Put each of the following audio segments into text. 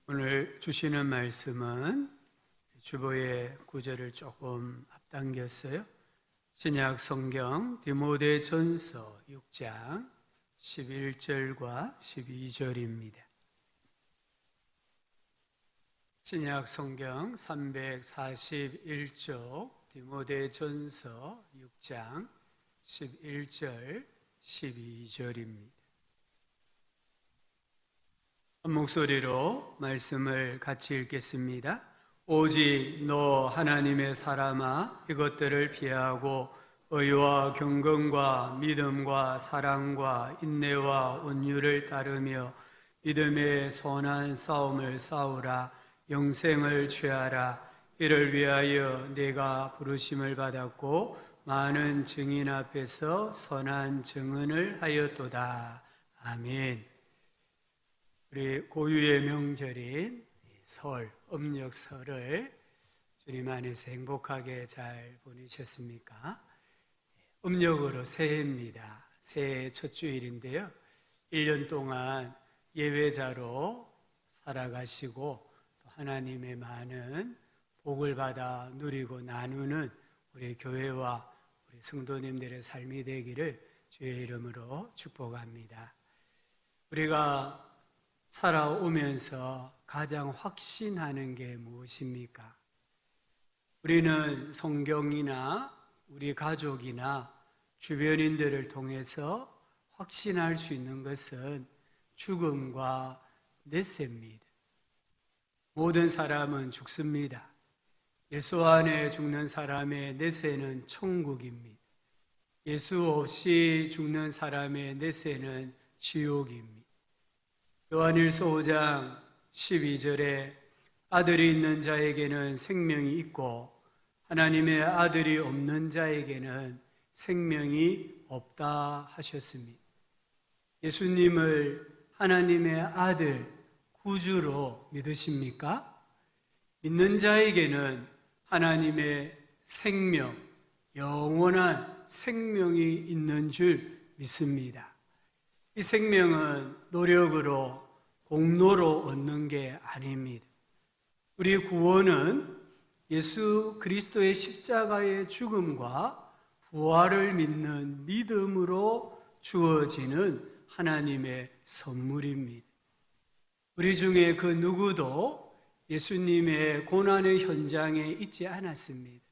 오늘 주시는 말씀은 주보의 구절을 조금 앞당겼어요. 신약 성경 디모데전서 6장 11절과 12절입니다. 신약 성경 341쪽 디모데전서 6장 11절 12절입니다. 한 목소리로 말씀을 같이 읽겠습니다. 오직 너 하나님의 사람아, 이것들을 피하고 의와 경건과 믿음과 사랑과 인내와 온유를 따르며 믿음의 선한 싸움을 싸우라. 영생을 취하라. 이를 위하여 내가 부르심을 받았고 많은 증인 앞에서 선한 증언을 하였도다. 아멘. 우리 고유의 명절인 설, 음력설을 주님 안에서 행복하게 잘 보내셨습니까? 음력으로 새해입니다. 새해 첫 주일인데요. 1년 동안 예외자로 살아가시고 또 하나님의 많은 복을 받아 누리고 나누는 우리 교회와 우리 성도님들의 삶이 되기를 주의 이름으로 축복합니다. 우리가 살아오면서 가장 확신하는 게 무엇입니까? 우리는 성경이나 우리 가족이나 주변인들을 통해서 확신할 수 있는 것은 죽음과 내세입니다. 모든 사람은 죽습니다. 예수 안에 죽는 사람의 내세는 천국입니다. 예수 없이 죽는 사람의 내세는 지옥입니다. 요한일서 5장 12절에 아들이 있는 자에게는 생명이 있고 하나님의 아들이 없는 자에게는 생명이 없다 하셨습니다. 예수님을 하나님의 아들, 구주로 믿으십니까? 믿는 자에게는 하나님의 생명, 영원한 생명이 있는 줄 믿습니다. 이 생명은 노력으로, 공로로 얻는 게 아닙니다. 우리 구원은 예수 그리스도의 십자가의 죽음과 부활을 믿는 믿음으로 주어지는 하나님의 선물입니다. 우리 중에 그 누구도 예수님의 고난의 현장에 있지 않았습니다.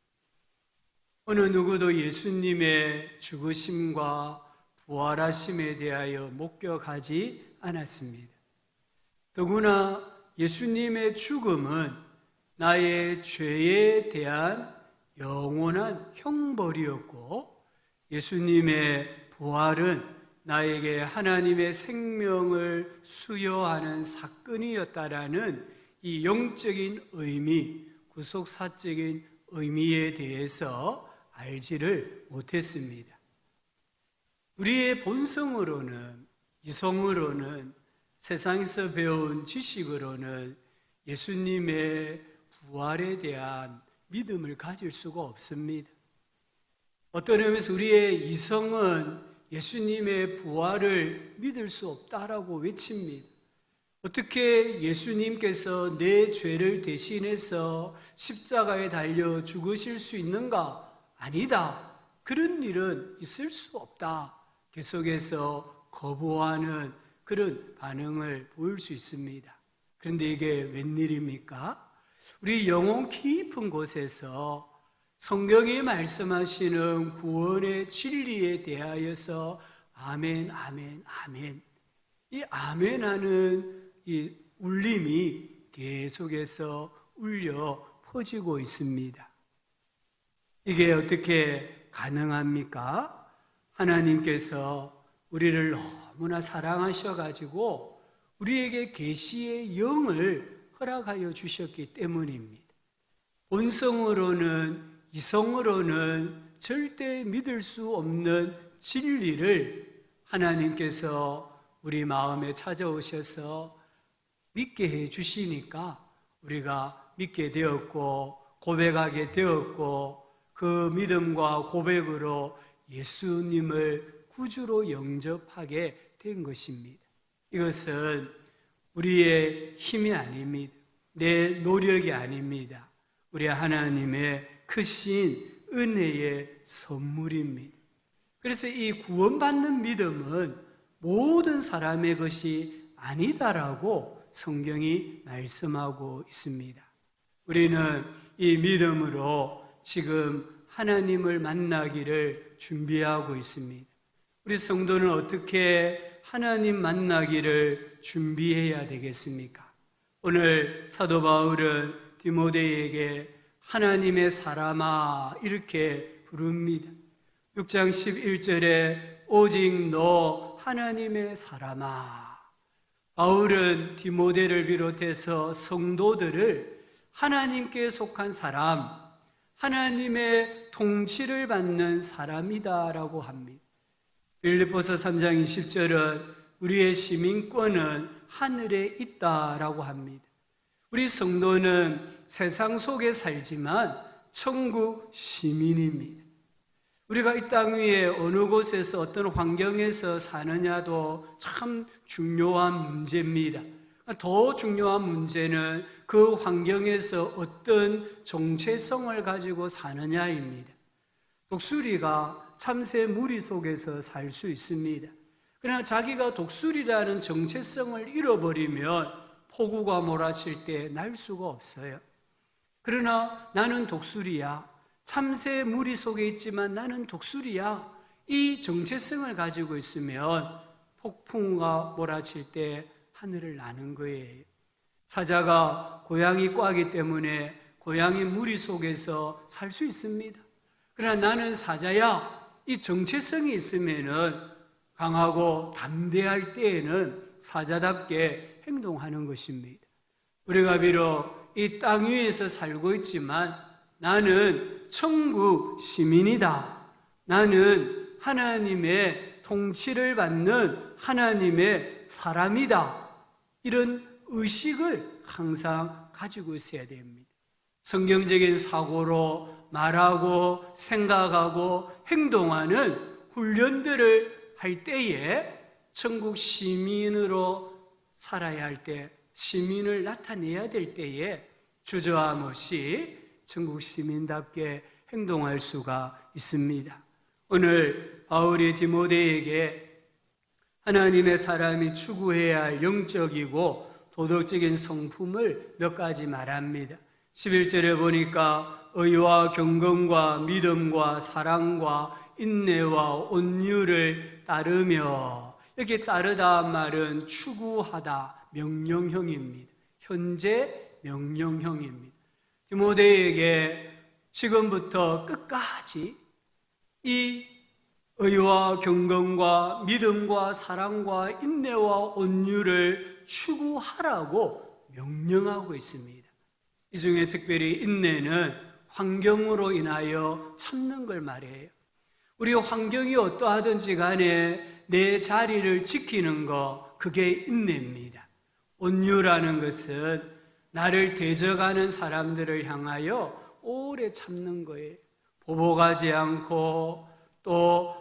어느 누구도 예수님의 죽으심과 부활하심에 대하여 목격하지 않았습니다. 더구나 예수님의 죽음은 나의 죄에 대한 영원한 형벌이었고 예수님의 부활은 나에게 하나님의 생명을 수여하는 사건이었다라는 이 영적인 의미, 구속사적인 의미에 대해서 알지를 못했습니다. 우리의 본성으로는, 이성으로는, 세상에서 배운 지식으로는 예수님의 부활에 대한 믿음을 가질 수가 없습니다. 어떤 의미에서 우리의 이성은 예수님의 부활을 믿을 수 없다라고 외칩니다. 어떻게 예수님께서 내 죄를 대신해서 십자가에 달려 죽으실 수 있는가? 아니다. 그런 일은 있을 수 없다. 계속해서 거부하는 그런 반응을 보일 수 있습니다. 그런데 이게 웬일입니까? 우리 영혼 깊은 곳에서 성경이 말씀하시는 구원의 진리에 대하여서 아멘, 아멘, 아멘. 이 아멘하는 이 울림이 계속해서 울려 퍼지고 있습니다. 이게 어떻게 가능합니까? 하나님께서 우리를 너무나 사랑하셔가지고 우리에게 계시의 영을 허락하여 주셨기 때문입니다. 본성으로는, 이성으로는 절대 믿을 수 없는 진리를 하나님께서 우리 마음에 찾아오셔서 믿게 해 주시니까 우리가 믿게 되었고 고백하게 되었고 그 믿음과 고백으로 예수님을 구주로 영접하게 된 것입니다. 이것은 우리의 힘이 아닙니다. 내 노력이 아닙니다. 우리 하나님의 크신 은혜의 선물입니다. 그래서 이 구원받는 믿음은 모든 사람의 것이 아니다라고 성경이 말씀하고 있습니다. 우리는 이 믿음으로 지금 하나님을 만나기를 준비하고 있습니다. 우리 성도는 어떻게 하나님 만나기를 준비해야 되겠습니까? 오늘 사도 바울은 디모데에게 하나님의 사람아 이렇게 부릅니다. 6장 11절에 오직 너 하나님의 사람아. 바울은 디모데를 비롯해서 성도들을 하나님께 속한 사람, 하나님의 통치를 받는 사람이다라고 합니다. 빌립보서 3장 20절은 우리의 시민권은 하늘에 있다라고 합니다. 우리 성도는 세상 속에 살지만 천국 시민입니다. 우리가 이 땅 위에 어느 곳에서 어떤 환경에서 사느냐도 참 중요한 문제입니다. 더 중요한 문제는 그 환경에서 어떤 정체성을 가지고 사느냐입니다. 독수리가 참새 무리 속에서 살 수 있습니다. 그러나 자기가 독수리라는 정체성을 잃어버리면 폭우가 몰아칠 때 날 수가 없어요. 그러나 나는 독수리야. 참새 무리 속에 있지만 나는 독수리야. 이 정체성을 가지고 있으면 폭풍과 몰아칠 때 하늘을 나는 거예요. 사자가 고양이 꽈기 때문에 고양이 무리 속에서 살 수 있습니다. 그러나 나는 사자야. 이 정체성이 있으면은 강하고 담대할 때에는 사자답게 행동하는 것입니다. 우리가 비록 이 땅 위에서 살고 있지만 나는 천국 시민이다. 나는 하나님의 통치를 받는 하나님의 사람이다. 이런 의식을 항상 가지고 있어야 됩니다. 성경적인 사고로 말하고 생각하고 행동하는 훈련들을 할 때에 천국 시민으로 살아야 할 때, 시민을 나타내야 될 때에 주저함 없이 천국 시민답게 행동할 수가 있습니다. 오늘 바울이 디모데에게 하나님의 사람이 추구해야 할 영적이고 도덕적인 성품을 몇 가지 말합니다. 11절에 보니까 의와 경건과 믿음과 사랑과 인내와 온유를 따르며, 이렇게 따르다 말은 추구하다, 명령형입니다. 현재 명령형입니다. 디모데에게 지금부터 끝까지 이 의와 경건과 믿음과 사랑과 인내와 온유를 추구하라고 명령하고 있습니다. 이 중에 특별히 인내는 환경으로 인하여 참는 걸 말해요. 우리 환경이 어떠하든지 간에 내 자리를 지키는 거, 그게 인내입니다. 온유라는 것은 나를 대적하는 사람들을 향하여 오래 참는 거예요. 보복하지 않고 또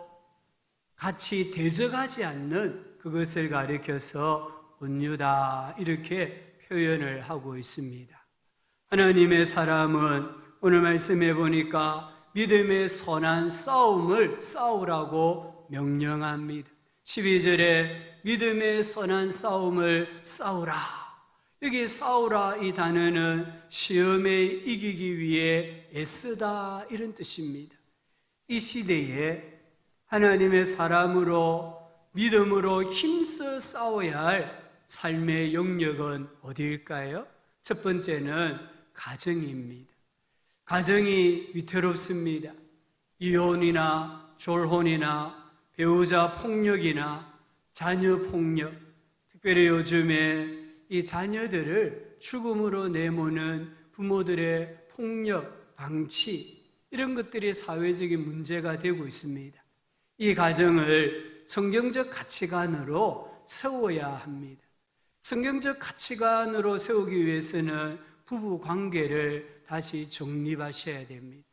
같이 대적하지 않는 그것을 가리켜서 온유다, 이렇게 표현을 하고 있습니다. 하나님의 사람은 오늘 말씀해 보니까 믿음의 선한 싸움을 싸우라고 명령합니다. 12절에 믿음의 선한 싸움을 싸우라. 여기 싸우라 이 단어는 시험에 이기기 위해 애쓰다, 이런 뜻입니다. 이 시대에 하나님의 사람으로 믿음으로 힘써 싸워야 할 삶의 영역은 어디일까요? 첫 번째는 가정입니다. 가정이 위태롭습니다. 이혼이나 졸혼이나 배우자 폭력이나 자녀 폭력, 특별히 요즘에 이 자녀들을 죽음으로 내모는 부모들의 폭력, 방치, 이런 것들이 사회적인 문제가 되고 있습니다. 이 가정을 성경적 가치관으로 세워야 합니다. 성경적 가치관으로 세우기 위해서는 부부 관계를 다시 정립하셔야 됩니다.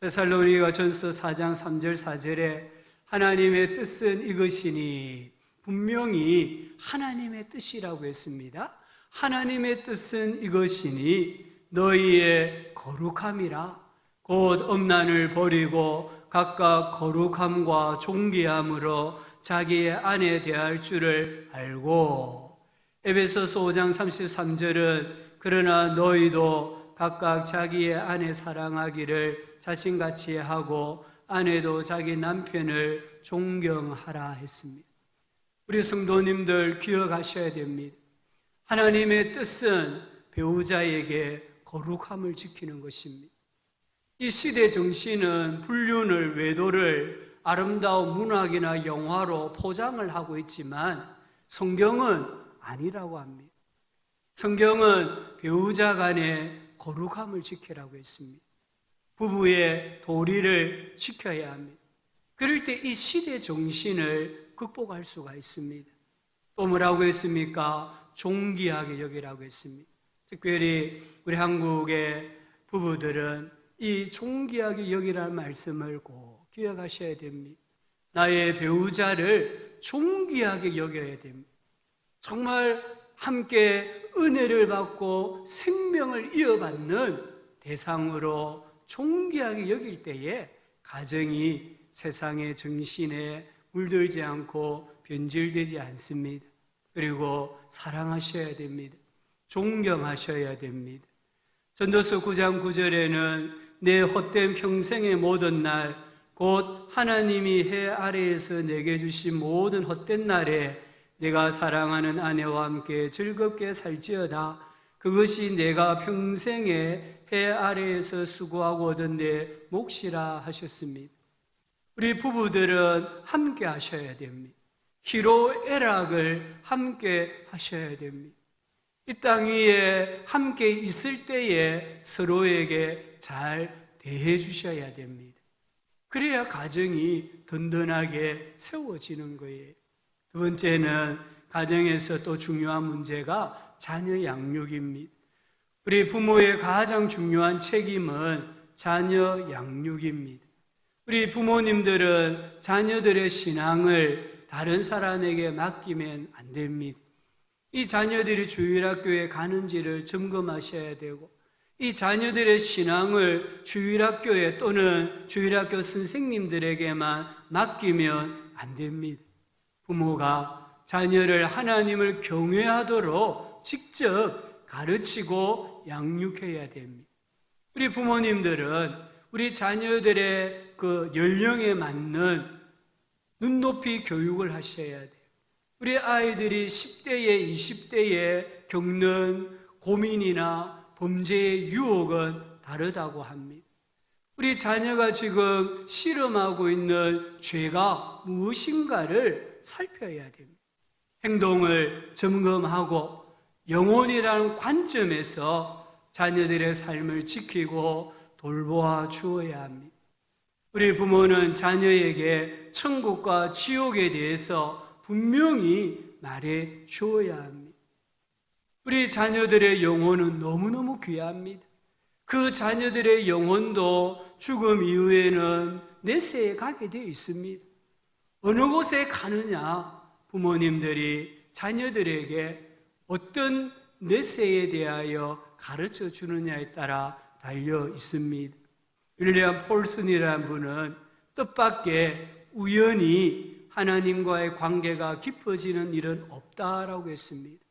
데살로니가전서 4장 3절 4절에 하나님의 뜻은 이것이니 분명히 하나님의 뜻이라고 했습니다. 하나님의 뜻은 이것이니 너희의 거룩함이라. 곧 음란을 버리고 각각 거룩함과 존귀함으로 자기의 아내 대할 줄을 알고. 에베소서 5장 33절은 그러나 너희도 각각 자기의 아내 사랑하기를 자신같이 하고 아내도 자기 남편을 존경하라 했습니다. 우리 성도님들 기억하셔야 됩니다. 하나님의 뜻은 배우자에게 거룩함을 지키는 것입니다. 이 시대 정신은 불륜을, 외도를 아름다운 문학이나 영화로 포장을 하고 있지만 성경은 아니라고 합니다. 성경은 배우자 간의 거룩함을 지키라고 했습니다. 부부의 도리를 지켜야 합니다. 그럴 때 이 시대 정신을 극복할 수가 있습니다. 또 뭐라고 했습니까? 존귀하게 여기라고 했습니다. 특별히 우리 한국의 부부들은 이 존귀하게 여기라는 말씀을 꼭 기억하셔야 됩니다. 나의 배우자를 존귀하게 여겨야 됩니다. 정말 함께 은혜를 받고 생명을 이어받는 대상으로 존귀하게 여길 때에 가정이 세상의 정신에 물들지 않고 변질되지 않습니다. 그리고 사랑하셔야 됩니다. 존경하셔야 됩니다. 전도서 9장 9절에는 내 헛된 평생의 모든 날 곧 하나님이 해 아래에서 내게 주신 모든 헛된 날에 내가 사랑하는 아내와 함께 즐겁게 살지어다. 그것이 내가 평생에 해 아래에서 수고하고 얻은 내 몫이라 하셨습니다. 우리 부부들은 함께 하셔야 됩니다. 희로애락을 함께 하셔야 됩니다. 이 땅 위에 함께 있을 때에 서로에게 잘 대해 주셔야 됩니다. 그래야 가정이 든든하게 세워지는 거예요. 두 번째는 가정에서 또 중요한 문제가 자녀 양육입니다. 우리 부모의 가장 중요한 책임은 자녀 양육입니다. 우리 부모님들은 자녀들의 신앙을 다른 사람에게 맡기면 안 됩니다. 이 자녀들이 주일학교에 가는지를 점검하셔야 되고 이 자녀들의 신앙을 주일학교에 또는 주일학교 선생님들에게만 맡기면 안 됩니다. 부모가 자녀를 하나님을 경외하도록 직접 가르치고 양육해야 됩니다. 우리 부모님들은 우리 자녀들의 그 연령에 맞는 눈높이 교육을 하셔야 돼요. 우리 아이들이 10대에 20대에 겪는 고민이나 범죄의 유혹은 다르다고 합니다. 우리 자녀가 지금 실험하고 있는 죄가 무엇인가를 살펴야 됩니다. 행동을 점검하고 영혼이라는 관점에서 자녀들의 삶을 지키고 돌보아 주어야 합니다. 우리 부모는 자녀에게 천국과 지옥에 대해서 분명히 말해 주어야 합니다. 우리 자녀들의 영혼은 너무너무 귀합니다. 그 자녀들의 영혼도 죽음 이후에는 내세에 가게 되어 있습니다. 어느 곳에 가느냐, 부모님들이 자녀들에게 어떤 내세에 대하여 가르쳐 주느냐에 따라 달려 있습니다. 윌리엄 폴슨이라는 분은 뜻밖의 우연히 하나님과의 관계가 깊어지는 일은 없다라고 했습니다.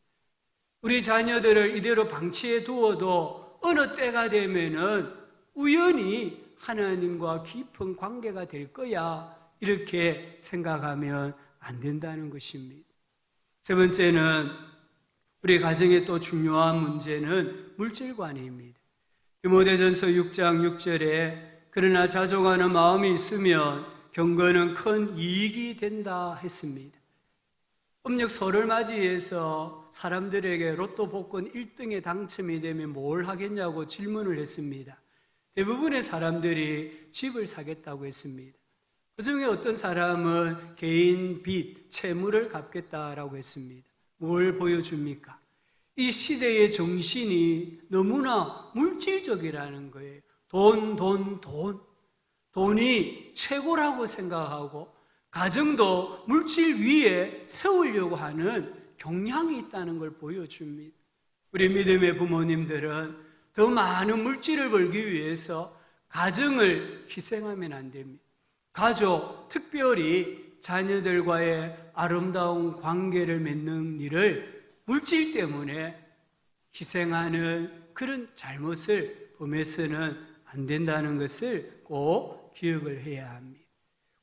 우리 자녀들을 이대로 방치해 두어도 어느 때가 되면은 우연히 하나님과 깊은 관계가 될 거야, 이렇게 생각하면 안 된다는 것입니다. 세 번째는 우리 가정의 또 중요한 문제는 물질관입니다. 디모데전서 6장 6절에 그러나 자족하는 마음이 있으면 경건은 큰 이익이 된다 했습니다. 음력 설을 맞이해서 사람들에게 로또 복권 1등에 당첨이 되면 뭘 하겠냐고 질문을 했습니다. 대부분의 사람들이 집을 사겠다고 했습니다. 그중에 어떤 사람은 개인 빚, 채무를 갚겠다라고 했습니다. 뭘 보여줍니까? 이 시대의 정신이 너무나 물질적이라는 거예요. 돈. 돈이 최고라고 생각하고 가정도 물질 위에 세우려고 하는 경향이 있다는 걸 보여줍니다. 우리 믿음의 부모님들은 더 많은 물질을 벌기 위해서 가정을 희생하면 안 됩니다. 가족, 특별히 자녀들과의 아름다운 관계를 맺는 일을 물질 때문에 희생하는 그런 잘못을 범해서는 안 된다는 것을 꼭 기억을 해야 합니다.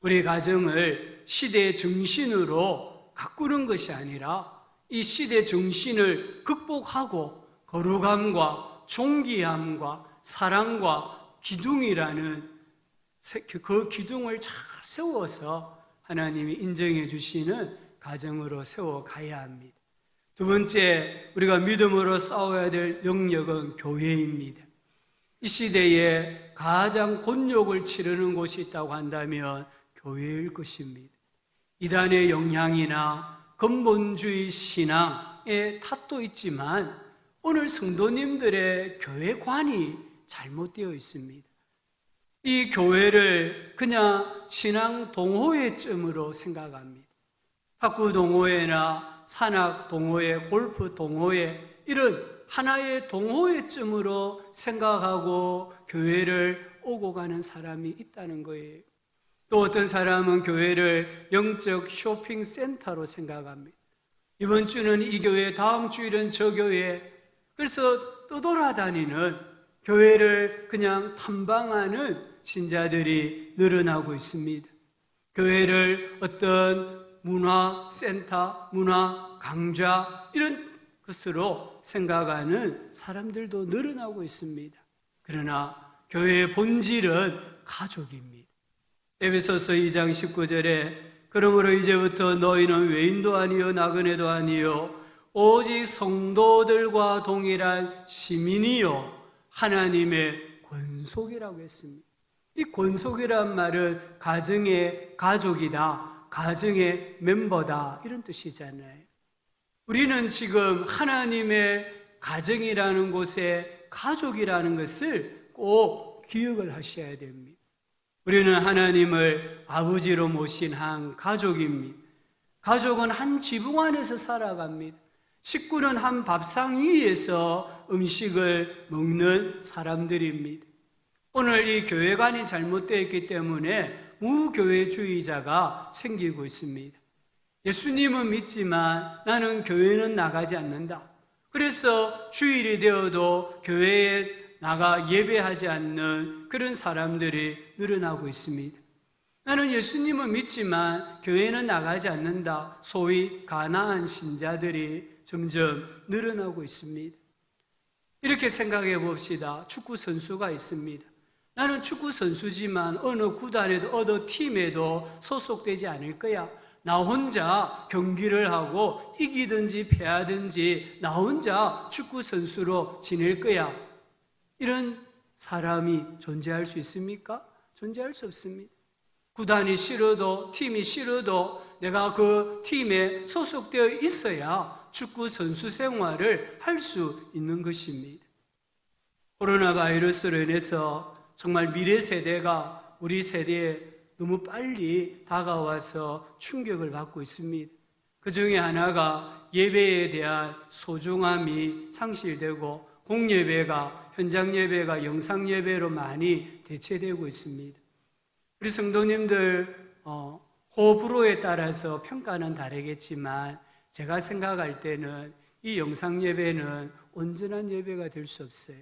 우리 가정을 시대의 정신으로 가꾸는 것이 아니라 이 시대 정신을 극복하고 거룩함과 존귀함과 사랑과 기둥이라는 그 기둥을 잘 세워서 하나님이 인정해 주시는 가정으로 세워가야 합니다. 두 번째, 우리가 믿음으로 싸워야 될 영역은 교회입니다. 이 시대에 가장 곤욕을 치르는 곳이 있다고 한다면 교회일 것입니다. 이단의 영향이나 근본주의 신앙의 탓도 있지만 오늘 성도님들의 교회관이 잘못되어 있습니다. 이 교회를 그냥 신앙 동호회쯤으로 생각합니다. 탁구 동호회나 산악 동호회, 골프 동호회 이런 하나의 동호회쯤으로 생각하고 교회를 오고 가는 사람이 있다는 거예요. 또 어떤 사람은 교회를 영적 쇼핑센터로 생각합니다. 이번 주는 이 교회, 다음 주일은 저 교회. 그래서 떠돌아다니는 교회를 그냥 탐방하는 신자들이 늘어나고 있습니다. 교회를 어떤 문화센터, 문화 강좌 이런 것으로 생각하는 사람들도 늘어나고 있습니다. 그러나 교회의 본질은 가족입니다. 에베소서 2장 19절에 그러므로 이제부터 너희는 외인도 아니요 나그네도 아니요 오직 성도들과 동일한 시민이요 하나님의 권속이라고 했습니다. 이 권속이란 말은 가정의 가족이다, 가정의 멤버다 이런 뜻이잖아요. 우리는 지금 하나님의 가정이라는 곳에 가족이라는 것을 꼭 기억을 하셔야 됩니다. 우리는 하나님을 아버지로 모신 한 가족입니다. 가족은 한 지붕 안에서 살아갑니다. 식구는 한 밥상 위에서 음식을 먹는 사람들입니다. 오늘 이 교회관이 잘못되어 있기 때문에 무교회주의자가 생기고 있습니다. 예수님은 믿지만 나는 교회는 나가지 않는다. 그래서 주일이 되어도 교회에 나가 예배하지 않는 그런 사람들이 늘어나고 있습니다. 나는 예수님은 믿지만 교회는 나가지 않는다. 소위 가나안 신자들이 점점 늘어나고 있습니다. 이렇게 생각해 봅시다. 축구 선수가 있습니다. 나는 축구 선수지만 어느 구단에도 어느 팀에도 소속되지 않을 거야. 나 혼자 경기를 하고 이기든지 패하든지 나 혼자 축구 선수로 지낼 거야. 이런 사람이 존재할 수 있습니까? 존재할 수 없습니다. 구단이 싫어도 팀이 싫어도 내가 그 팀에 소속되어 있어야 축구 선수 생활을 할 수 있는 것입니다. 코로나 바이러스로 인해서 정말 미래 세대가 우리 세대에 너무 빨리 다가와서 충격을 받고 있습니다. 그 중에 하나가 예배에 대한 소중함이 상실되고 공예배가, 현장 예배가 영상 예배로 많이 대체되고 있습니다. 우리 성도님들 호불호에 따라서 평가는 다르겠지만 제가 생각할 때는 이 영상 예배는 온전한 예배가 될 수 없어요.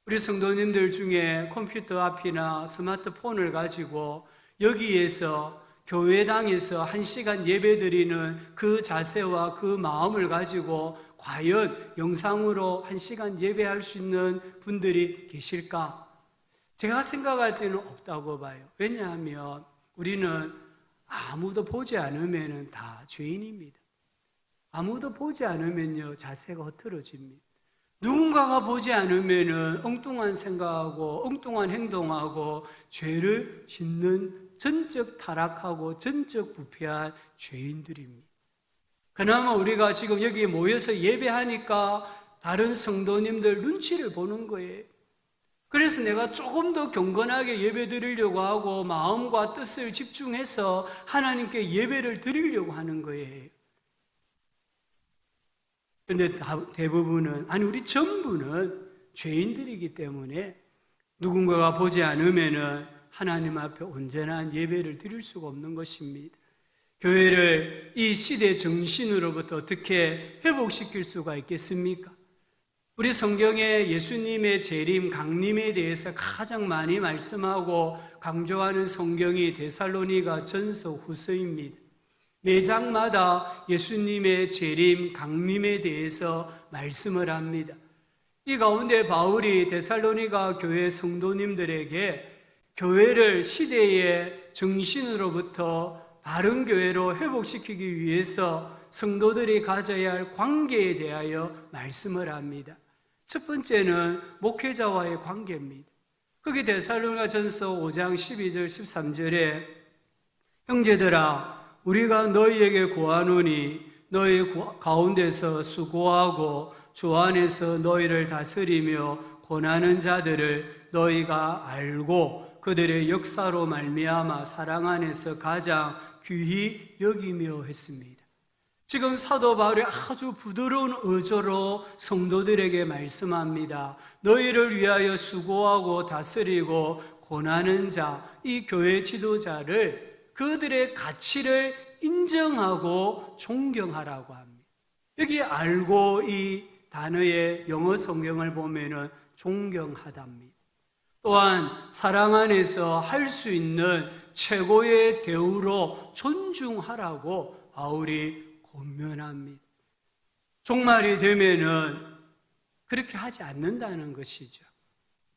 우리 성도님들 중에 컴퓨터 앞이나 스마트폰을 가지고 여기에서 교회당에서 1시간 예배드리는 그 자세와 그 마음을 가지고 과연 영상으로 1시간 예배할 수 있는 분들이 계실까? 제가 생각할 때는 없다고 봐요. 왜냐하면 우리는 아무도 보지 않으면 다 죄인입니다. 아무도 보지 않으면요 자세가 흐트러집니다. 누군가가 보지 않으면 엉뚱한 생각하고 엉뚱한 행동하고 죄를 짓는 전적 타락하고 전적 부패한 죄인들입니다. 그나마 우리가 지금 여기 모여서 예배하니까 다른 성도님들 눈치를 보는 거예요. 그래서 내가 조금 더 경건하게 예배 드리려고 하고 마음과 뜻을 집중해서 하나님께 예배를 드리려고 하는 거예요. 그런데 대부분은, 아니 우리 전부는 죄인들이기 때문에 누군가가 보지 않으면은 하나님 앞에 온전한 예배를 드릴 수가 없는 것입니다. 교회를 이 시대 정신으로부터 어떻게 회복시킬 수가 있겠습니까? 우리 성경에 예수님의 재림, 강림에 대해서 가장 많이 말씀하고 강조하는 성경이 데살로니가 전서 후서입니다. 매 장마다 예수님의 재림, 강림에 대해서 말씀을 합니다. 이 가운데 바울이 데살로니가 교회 성도님들에게 교회를 시대의 정신으로부터 바른 교회로 회복시키기 위해서 성도들이 가져야 할 관계에 대하여 말씀을 합니다. 첫 번째는 목회자와의 관계입니다. 거기 데살로니가전서 5장 12절 13절에 형제들아 우리가 너희에게 고하노니 너희 가운데서 수고하고 주 안에서 너희를 다스리며 권하는 자들을 너희가 알고 그들의 역사로 말미암아 사랑 안에서 가장 귀히 여기며 했습니다. 지금 사도 바울이 아주 부드러운 어조로 성도들에게 말씀합니다. 너희를 위하여 수고하고 다스리고 권하는 자, 이 교회 지도자를 그들의 가치를 인정하고 존경하라고 합니다. 여기 알고 이 단어의 영어 성경을 보면은 존경하답니다. 또한 사랑 안에서 할 수 있는 최고의 대우로 존중하라고 바울이 권면합니다. 종말이 되면은 그렇게 하지 않는다는 것이죠.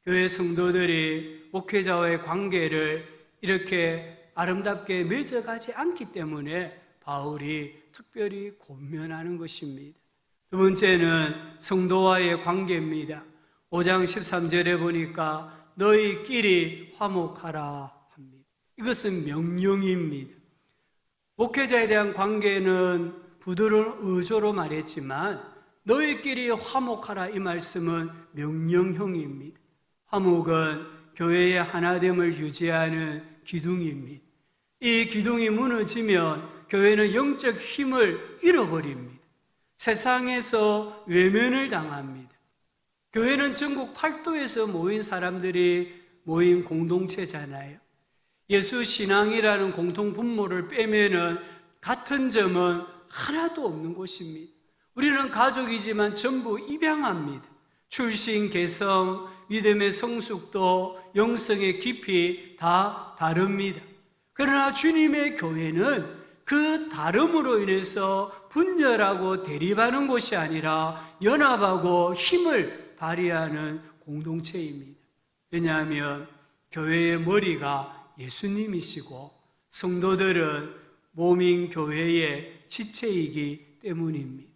교회 성도들이 목회자와의 관계를 이렇게 아름답게 맺어가지 않기 때문에 바울이 특별히 권면하는 것입니다. 두 번째는 성도와의 관계입니다. 5장 13절에 보니까 너희끼리 화목하라 합니다. 이것은 명령입니다. 목회자에 대한 관계는 부드러운 의조로 말했지만 너희끼리 화목하라 이 말씀은 명령형입니다. 화목은 교회의 하나됨을 유지하는 기둥입니다. 이 기둥이 무너지면 교회는 영적 힘을 잃어버립니다. 세상에서 외면을 당합니다. 교회는 전국 8도에서 모인 사람들이 모인 공동체잖아요. 예수 신앙이라는 공통 분모를 빼면은 같은 점은 하나도 없는 곳입니다. 우리는 가족이지만 전부 입양합니다. 출신, 개성, 믿음의 성숙도, 영성의 깊이 다 다릅니다. 그러나 주님의 교회는 그 다름으로 인해서 분열하고 대립하는 곳이 아니라 연합하고 힘을 발휘하는 공동체입니다. 왜냐하면 교회의 머리가 예수님이시고 성도들은 몸인 교회의 지체이기 때문입니다.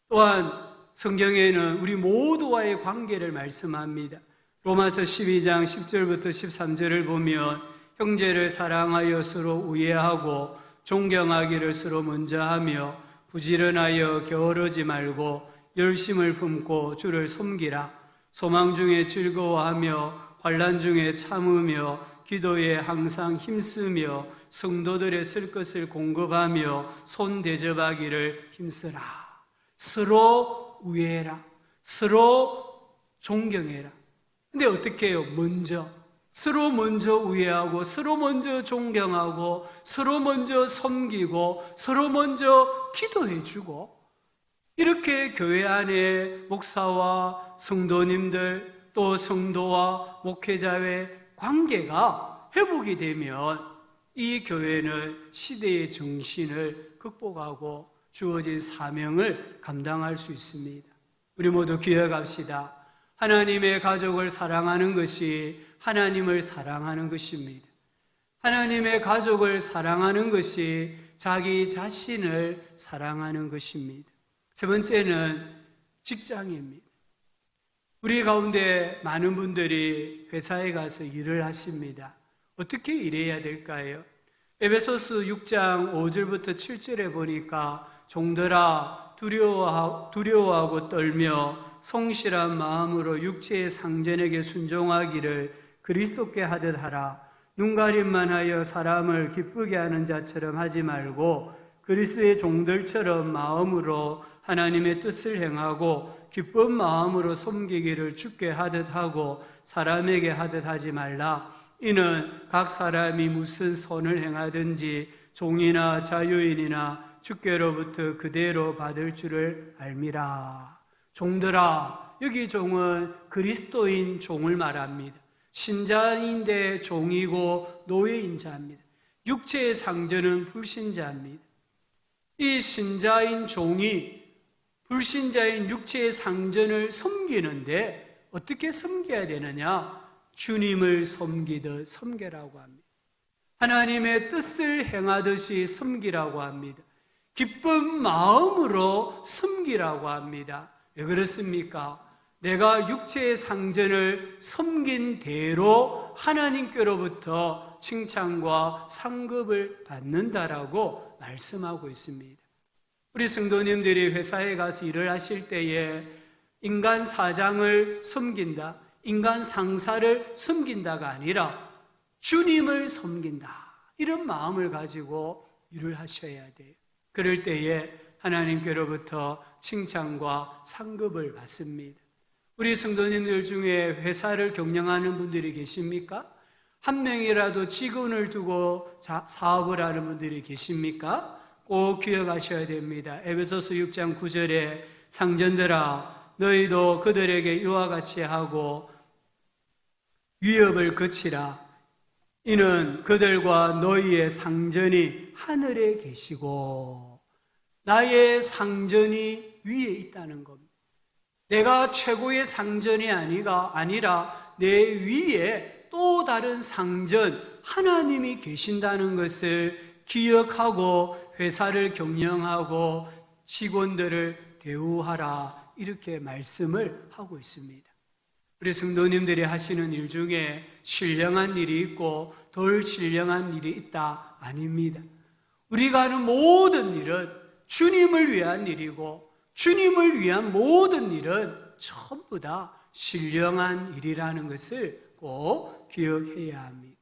또한 성경에는 우리 모두와의 관계를 말씀합니다. 로마서 12장 10절부터 13절을 보면 형제를 사랑하여 서로 우애하고 존경하기를 서로 먼저 하며 부지런하여 게으르지 말고 열심을 품고 주를 섬기라. 소망 중에 즐거워하며 환난 중에 참으며 기도에 항상 힘쓰며 성도들의 쓸 것을 공급하며 손 대접하기를 힘쓰라. 서로 우애해라. 서로 존경해라. 근데 어떻게 해요? 서로 먼저 우애하고 서로 먼저 존경하고 서로 먼저 섬기고 서로 먼저 기도해주고 이렇게 교회 안에 목사와 성도님들 또 성도와 목회자의 관계가 회복이 되면 이 교회는 시대의 정신을 극복하고 주어진 사명을 감당할 수 있습니다. 우리 모두 기억합시다. 하나님의 가족을 사랑하는 것이 하나님을 사랑하는 것입니다. 하나님의 가족을 사랑하는 것이 자기 자신을 사랑하는 것입니다. 세 번째는 직장입니다. 우리 가운데 많은 분들이 회사에 가서 일을 하십니다. 어떻게 일해야 될까요? 에베소서 6장 5절부터 7절에 보니까 종들아 두려워하고 떨며 성실한 마음으로 육체의 상전에게 순종하기를 그리스도께 하듯 하라. 눈가림만 하여 사람을 기쁘게 하는 자처럼 하지 말고 그리스도의 종들처럼 마음으로 하나님의 뜻을 행하고 기쁜 마음으로 섬기기를 주께 하듯 하고 사람에게 하듯 하지 말라. 이는 각 사람이 무슨 선을 행하든지 종이나 자유인이나 주께로부터 그대로 받을 줄을 알미라. 종들아, 여기 종은 그리스도인 종을 말합니다. 신자인데 종이고 노예인 자입니다. 육체의 상전은 불신자입니다. 이 신자인 종이 불신자인 육체의 상전을 섬기는데 어떻게 섬겨야 되느냐? 주님을 섬기듯 섬기라고 합니다. 하나님의 뜻을 행하듯이 섬기라고 합니다. 기쁜 마음으로 섬기라고 합니다. 왜 그렇습니까? 내가 육체의 상전을 섬긴 대로 하나님께로부터 칭찬과 상급을 받는다라고 말씀하고 있습니다. 우리 성도님들이 회사에 가서 일을 하실 때에 인간 사장을 섬긴다, 인간 상사를 섬긴다가 아니라 주님을 섬긴다, 이런 마음을 가지고 일을 하셔야 돼요. 그럴 때에 하나님께로부터 칭찬과 상급을 받습니다. 우리 성도님들 중에 회사를 경영하는 분들이 계십니까? 한 명이라도 직원을 두고 사업을 하는 분들이 계십니까? 꼭 기억하셔야 됩니다. 에베소서 6장 9절에 상전들아 너희도 그들에게 이와 같이 하고 위협을 거치라. 이는 그들과 너희의 상전이 하늘에 계시고 나의 상전이 위에 있다는 겁니다. 내가 최고의 상전이 아니라 내 위에 또 다른 상전 하나님이 계신다는 것을 기억하고 회사를 경영하고 직원들을 대우하라, 이렇게 말씀을 하고 있습니다. 우리 성도님들이 하시는 일 중에 신령한 일이 있고 덜 신령한 일이 있다? 아닙니다. 우리가 하는 모든 일은 주님을 위한 일이고 주님을 위한 모든 일은 전부 다 신령한 일이라는 것을 꼭 기억해야 합니다.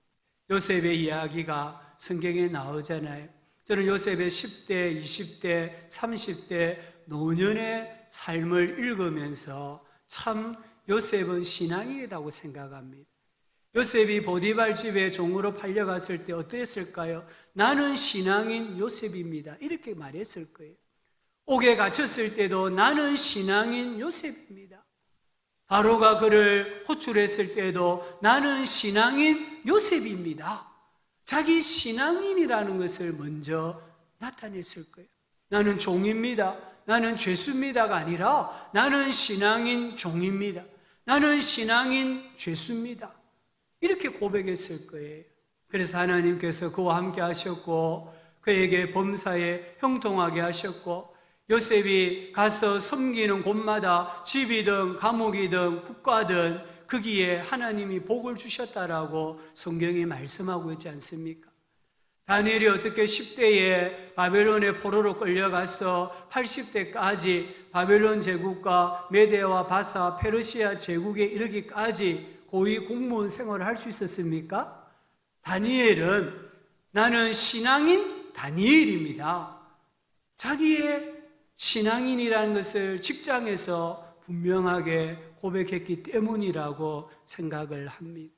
요셉의 이야기가 성경에 나오잖아요. 저는 요셉의 10대, 20대, 30대 노년의 삶을 읽으면서 참 요셉은 신앙이라고 생각합니다. 요셉이 보디발 집에 종으로 팔려갔을 때 어땠을까요? 나는 신앙인 요셉입니다, 이렇게 말했을 거예요. 옥에 갇혔을 때도 나는 신앙인 요셉입니다. 바로가 그를 호출했을 때도 나는 신앙인 요셉입니다. 자기 신앙인이라는 것을 먼저 나타냈을 거예요. 나는 종입니다, 나는 죄수입니다가 아니라 나는 신앙인 종입니다, 나는 신앙인 죄수입니다, 이렇게 고백했을 거예요. 그래서 하나님께서 그와 함께 하셨고 그에게 범사에 형통하게 하셨고 요셉이 가서 섬기는 곳마다 집이든 감옥이든 국가든 거기에 하나님이 복을 주셨다라고 성경이 말씀하고 있지 않습니까? 다니엘이 어떻게 10대에 바벨론의 포로로 끌려가서 80대까지 바벨론 제국과 메데와 바사, 페르시아 제국에 이르기까지 고위 공무원 생활을 할 수 있었습니까? 다니엘은 나는 신앙인 다니엘입니다, 자기의 신앙인이라는 것을 직장에서 분명하게 고백했기 때문이라고 생각을 합니다.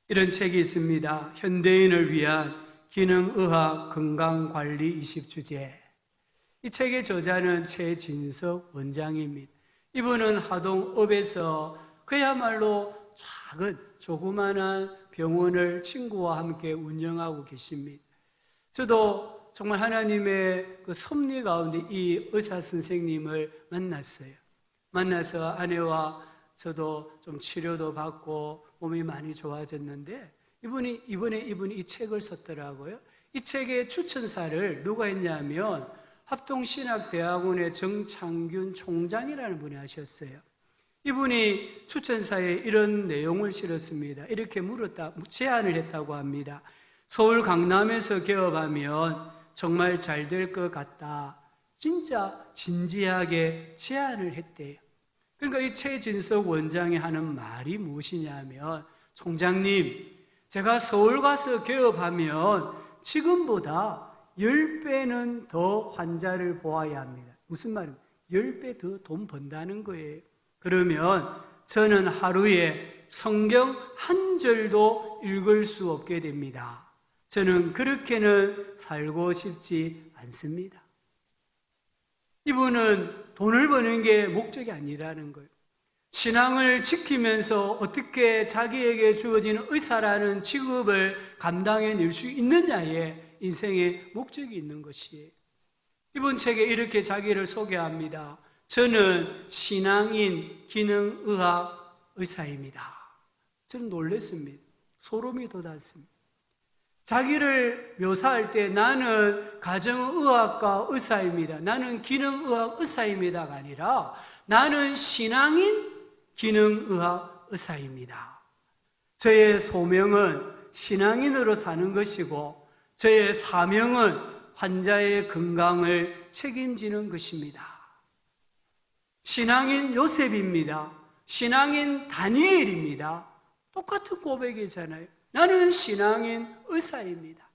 이런 책이 있습니다. 현대인을 위한 기능의학 건강관리 20주제. 이 책의 저자는 최진석 원장입니다. 이분은 하동읍에서 그야말로 작은 조그마한 병원을 친구와 함께 운영하고 계십니다. 저도 정말 하나님의 그 섭리 가운데 이 의사 선생님을 만났어요. 만나서 아내와 저도 좀 치료도 받고 몸이 많이 좋아졌는데 이번에 이분이 이 책을 썼더라고요. 이 책의 추천사를 누가 했냐면 합동신학대학원의 정창균 총장이라는 분이 하셨어요. 이분이 추천사에 이런 내용을 실었습니다. 이렇게 제안을 했다고 합니다. 서울 강남에서 개업하면 정말 잘 될 것 같다, 진짜 진지하게 제안을 했대요. 그러니까 이 최진석 원장이 하는 말이 무엇이냐면, 총장님, 제가 서울 가서 개업하면 지금보다 10배는 더 환자를 보아야 합니다. 무슨 말입니까? 10배 더 돈 번다는 거예요. 그러면 저는 하루에 성경 한 절도 읽을 수 없게 됩니다. 저는 그렇게는 살고 싶지 않습니다. 이분은 돈을 버는 게 목적이 아니라는 거예요. 신앙을 지키면서 어떻게 자기에게 주어진 의사라는 직업을 감당해낼 수 있느냐에 인생의 목적이 있는 것이에요. 이번 책에 이렇게 자기를 소개합니다. 저는 신앙인 기능의학 의사입니다. 저는 놀랐습니다. 소름이 돋았습니다. 자기를 묘사할 때 나는 가정의학과 의사입니다, 나는 기능의학 의사입니다가 아니라 나는 신앙인 기능의학 의사입니다. 저의 소명은 신앙인으로 사는 것이고 저의 사명은 환자의 건강을 책임지는 것입니다. 신앙인 요셉입니다. 신앙인 다니엘입니다. 똑같은 고백이잖아요. 나는 신앙인 의사입니다.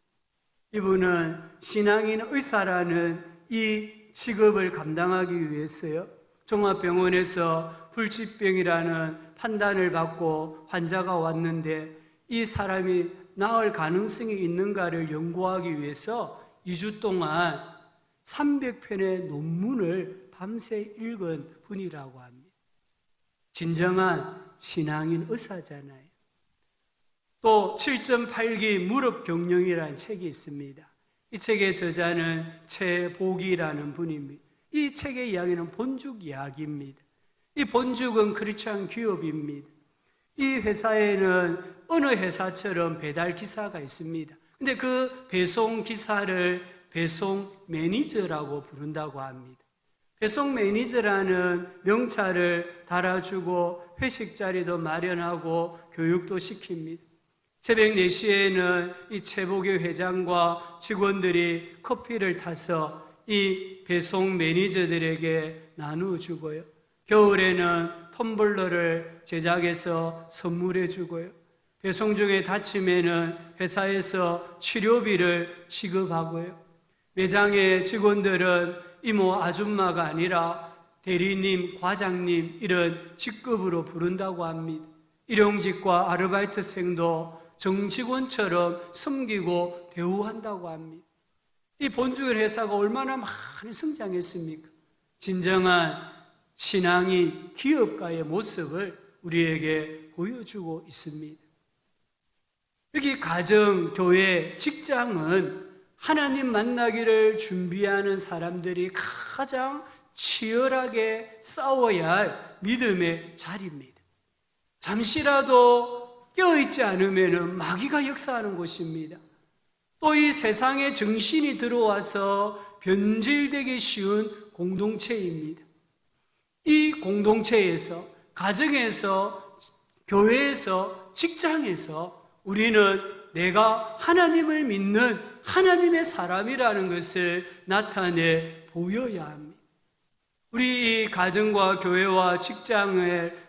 이분은 신앙인 의사라는 이 직업을 감당하기 위해서요, 종합병원에서 불치병이라는 판단을 받고 환자가 왔는데 이 사람이 나을 가능성이 있는가를 연구하기 위해서 2주 동안 300편의 논문을 밤새 읽은 분이라고 합니다. 진정한 신앙인 의사잖아요. 또 7.8기 무릎병령이라는 책이 있습니다. 이 책의 저자는 최복이라는 분입니다. 이 책의 이야기는 본죽 이야기입니다. 이 본죽은 크리스찬 기업입니다. 이 회사에는 어느 회사처럼 배달 기사가 있습니다. 근데 그 배송 기사를 배송 매니저라고 부른다고 합니다. 배송 매니저라는 명찰을 달아주고 회식 자리도 마련하고 교육도 시킵니다. 새벽 4시에는 이 최복의 회장과 직원들이 커피를 타서 이 배송 매니저들에게 나누어 주고요. 겨울에는 텀블러를 제작해서 선물해 주고요. 배송 중에 다치면은 회사에서 치료비를 지급하고요. 매장의 직원들은 이모 아줌마가 아니라 대리님, 과장님 이런 직급으로 부른다고 합니다. 일용직과 아르바이트생도 정직원처럼 섬기고 대우한다고 합니다. 이 본죽의 회사가 얼마나 많이 성장했습니까? 진정한 신앙인 기업가의 모습을 우리에게 보여주고 있습니다. 여기 가정, 교회, 직장은 하나님 만나기를 준비하는 사람들이 가장 치열하게 싸워야 할 믿음의 자리입니다. 잠시라도 깨어있지 않으면 마귀가 역사하는 곳입니다. 또 이 세상에 정신이 들어와서 변질되기 쉬운 공동체입니다. 이 공동체에서, 가정에서, 교회에서, 직장에서 우리는 내가 하나님을 믿는 하나님의 사람이라는 것을 나타내 보여야 합니다. 우리 이 가정과 교회와 직장을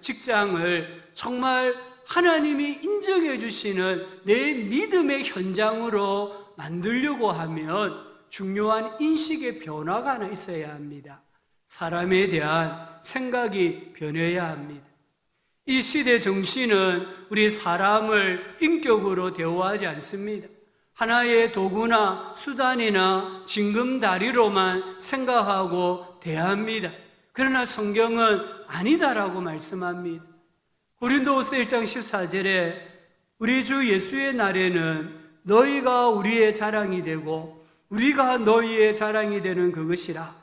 정말 하나님이 인정해 주시는 내 믿음의 현장으로 만들려고 하면 중요한 인식의 변화가 하나 있어야 합니다. 사람에 대한 생각이 변해야 합니다. 이 시대 정신은 우리 사람을 인격으로 대우하지 않습니다. 하나의 도구나 수단이나 징검다리로만 생각하고 대합니다. 그러나 성경은 아니다라고 말씀합니다. 고린도후서 1장 14절에 우리 주 예수의 날에는 너희가 우리의 자랑이 되고 우리가 너희의 자랑이 되는 그것이라.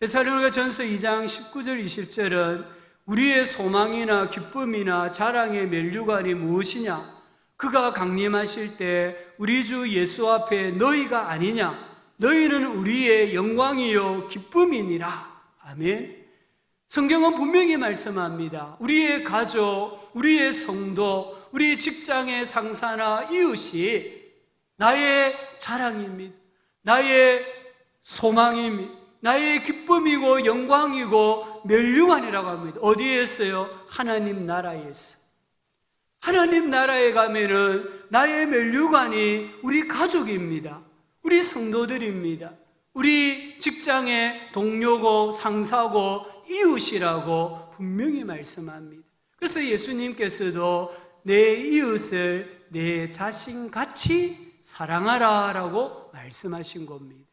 데살로니가전서 2장 19절 20절은 우리의 소망이나 기쁨이나 자랑의 면류관이 무엇이냐? 그가 강림하실 때 우리 주 예수 앞에 너희가 아니냐? 너희는 우리의 영광이요 기쁨이니라. 아멘. 성경은 분명히 말씀합니다. 우리의 가족, 우리의 성도, 우리 직장의 상사나 이웃이 나의 자랑입니다. 나의 소망입니다. 나의 기쁨이고 영광이고 멸류관이라고 합니다. 어디에서요? 하나님 나라에서. 하나님 나라에 가면은 나의 멸류관이 우리 가족입니다. 우리 성도들입니다. 우리 직장의 동료고 상사고 이웃이라고 분명히 말씀합니다. 그래서 예수님께서도 내 이웃을 내 자신같이 사랑하라라고 말씀하신 겁니다.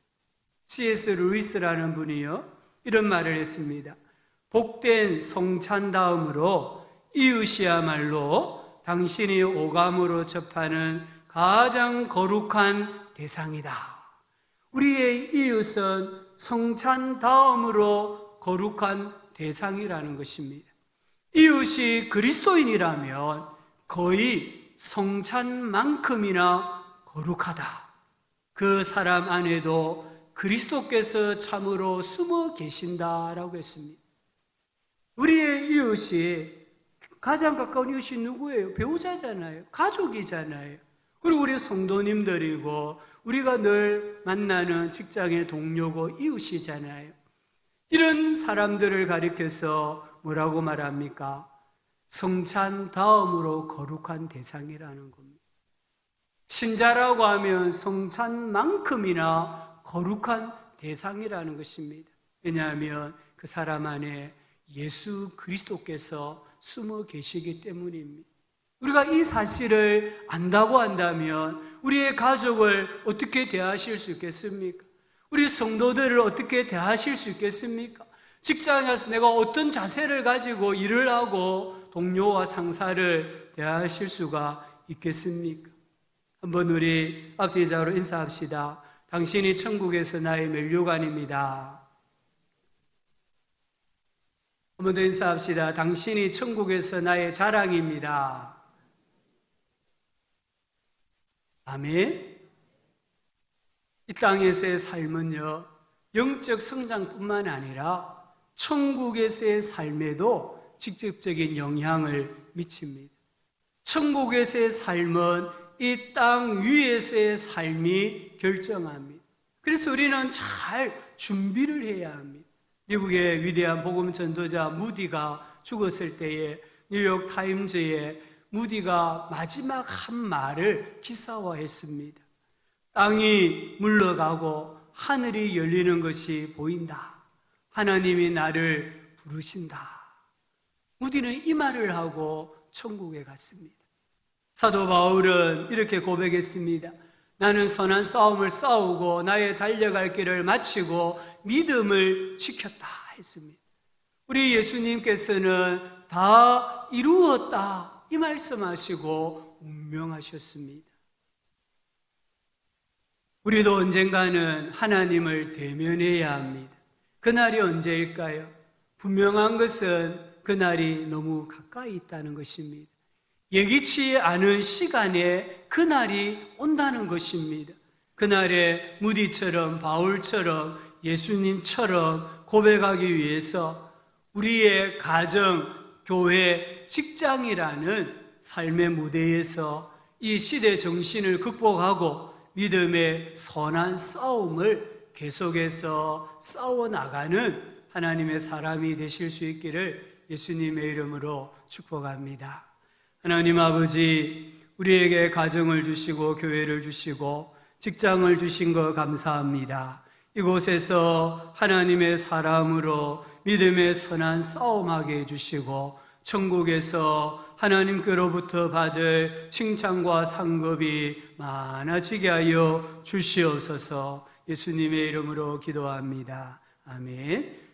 C.S. 루이스라는 분이요, 이런 말을 했습니다. 복된 성찬 다음으로 이웃이야말로 당신이 오감으로 접하는 가장 거룩한 대상이다. 우리의 이웃은 성찬 다음으로 거룩한 대상이라는 것입니다. 이웃이 그리스도인이라면 거의 성찬만큼이나 거룩하다. 그 사람 안에도 그리스도께서 참으로 숨어 계신다라고 했습니다. 우리의 이웃이, 가장 가까운 이웃이 누구예요? 배우자잖아요. 가족이잖아요. 그리고 우리 성도님들이고 우리가 늘 만나는 직장의 동료고 이웃이잖아요. 이런 사람들을 가리켜서 뭐라고 말합니까? 성찬 다음으로 거룩한 대상이라는 겁니다. 신자라고 하면 성찬만큼이나 거룩한 대상이라는 것입니다. 왜냐하면 그 사람 안에 예수 그리스도께서 숨어 계시기 때문입니다. 우리가 이 사실을 안다고 한다면 우리의 가족을 어떻게 대하실 수 있겠습니까? 우리 성도들을 어떻게 대하실 수 있겠습니까? 직장에서 내가 어떤 자세를 가지고 일을 하고 동료와 상사를 대하실 수가 있겠습니까? 한번 우리 앞뒤자로 인사합시다. 당신이 천국에서 나의 멸류관입니다. 한번 더 인사합시다. 당신이 천국에서 나의 자랑입니다. 아멘. 이 땅에서의 삶은요, 영적 성장뿐만 아니라 천국에서의 삶에도 직접적인 영향을 미칩니다. 천국에서의 삶은 이 땅 위에서의 삶이 결정합니다. 그래서 우리는 잘 준비를 해야 합니다. 미국의 위대한 복음 전도자 무디가 죽었을 때에 뉴욕 타임즈에 무디가 마지막 한 말을 기사화했습니다. 땅이 물러가고 하늘이 열리는 것이 보인다. 하나님이 나를 부르신다. 무디는 이 말을 하고 천국에 갔습니다. 사도 바울은 이렇게 고백했습니다. 나는 선한 싸움을 싸우고 나의 달려갈 길을 마치고 믿음을 지켰다 했습니다. 우리 예수님께서는 다 이루었다 이 말씀하시고 운명하셨습니다. 우리도 언젠가는 하나님을 대면해야 합니다. 그날이 언제일까요? 분명한 것은 그날이 너무 가까이 있다는 것입니다. 예기치 않은 시간에 그날이 온다는 것입니다. 그날에 무디처럼 바울처럼 예수님처럼 고백하기 위해서 우리의 가정, 교회, 직장이라는 삶의 무대에서 이 시대 정신을 극복하고 믿음의 선한 싸움을 계속해서 싸워나가는 하나님의 사람이 되실 수 있기를 예수님의 이름으로 축복합니다. 하나님 아버지, 우리에게 가정을 주시고 교회를 주시고 직장을 주신 것 감사합니다. 이곳에서 하나님의 사람으로 믿음의 선한 싸움하게 해주시고 천국에서 하나님께로부터 받을 칭찬과 상급이 많아지게 하여 주시옵소서. 예수님의 이름으로 기도합니다. 아멘.